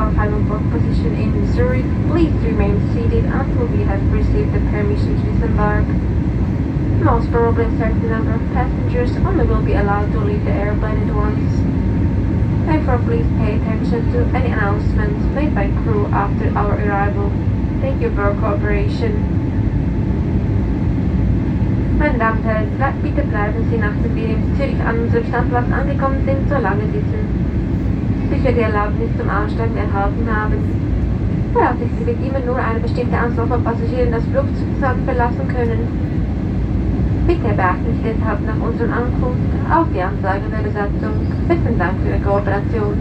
our final board position in Zurich. Please remain seated until we have received the permission to disembark. Most probably a certain number of passengers only will be allowed to leave the airplane at once. Therefore, please pay attention to any announcements made by crew after our arrival. Thank you for your cooperation. Meine Damen und Herren, bitte bleiben Sie, nachdem wir in Zürich an unserem Standplatz angekommen sind, so lange sitzen, bis wir die Erlaubnis zum Aussteigen erhalten haben. Voraussichtlich wird immer nur eine bestimmte Anzahl von Passagieren das Flugzeug verlassen können. Bitte beachten Sie deshalb nach unserer Ankunft auch die Ansagen der Besatzung. Besten Dank für Ihre Kooperation.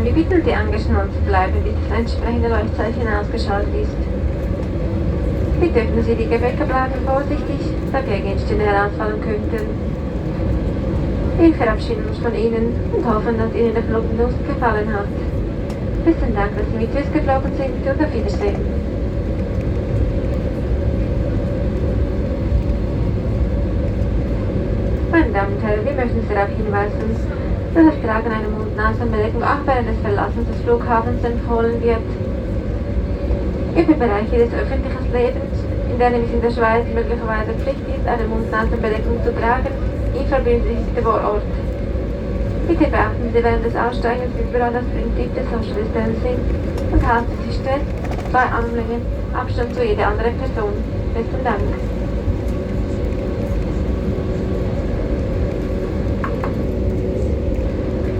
Wir bitten Sie, angeschnallt zu bleiben, bis das entsprechende Leuchtzeichen ausgeschaltet ist. Bitte öffnen Sie die Gepäcke, bleiben vorsichtig, da Gegenstände herausfallen könnten. Wir verabschieden uns von Ihnen und hoffen, dass Ihnen der Fluggenuss gefallen hat. Besten Dank, dass Sie mit uns geflogen sind und auf Wiedersehen. Meine Damen und Herren, wir möchten Sie darauf hinweisen, dass das Tragen einer Mund-Nasen-Bedeckung auch während des Verlassens des Flughafens empfohlen wird. Über Bereiche des öffentlichen Lebens, in denen es in der Schweiz möglicherweise Pflicht ist, eine Mund-Nasen-Bedeckung zu tragen, informieren Sie vor Ort. Bitte beachten Sie während des Aussteigens überall das Prinzip des Social Distancing und halten Sie Stress 2 Armlängen Abstand zu jeder anderen Person. Besten Dank.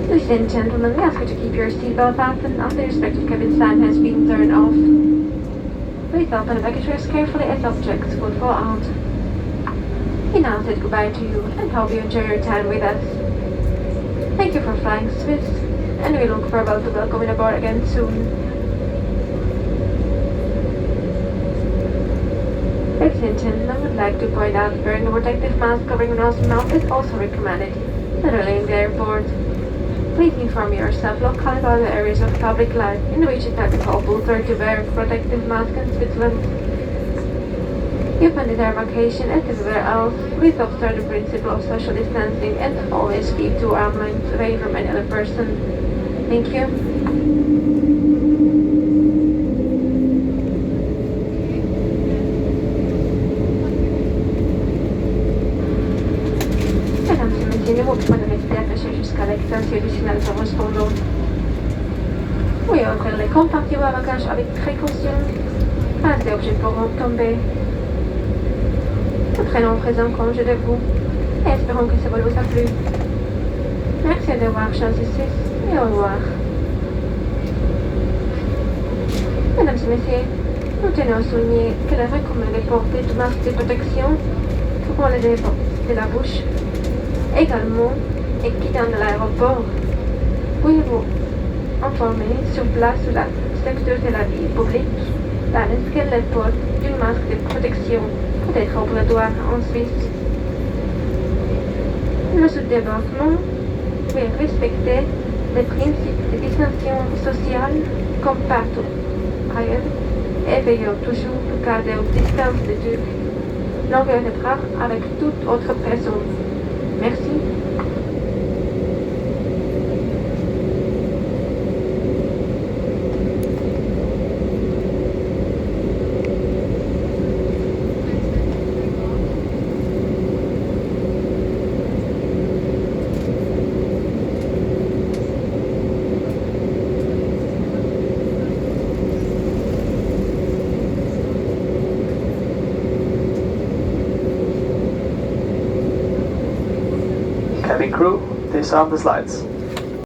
Ladies and gentlemen, we ask you to keep your seatbelt fastened after your respective cabin sign has been turned off. Please open the baggage rails carefully as objects could fall out. We now said goodbye to you and hope you enjoy your time with us. Thank you for flying Swiss, and we look forward to welcoming aboard again soon. Ladies and gentlemen, I would like to point out that wearing a protective mask covering nose and mouth is also recommended, literally in the airport. Please inform yourself locally about the areas of public life in which it might be compulsory to wear protective masks in Switzerland. If on their vacation as everywhere else, please observe the principle of social distancing and always keep 2 arm lengths away from any other person. Thank you. Oui, offrir les compartiments à bagages avec précaution. Passez objet pour tomber. Nous prenons présent congé de vous et espérons que ce vol vous a plu. Merci d'avoir choisi Suisse et au revoir. Mesdames et messieurs, Nous tenons à souligner qu'il est recommandé de porter du masque de protection couvrant les lèvres de la bouche. Également, en quittant l'aéroport, pouvez-vous informer sur place sur le secteur de la vie publique l'annonce que le port d'un masque de protection peut être obligatoire en Suisse. Le sous-débarquement doit respecter les principes de distanciation sociale comme partout ailleurs et veillons toujours pour garder une distance de 2 longueurs de bras avec toute autre personne. Merci. Cabin crew, disarm the slides.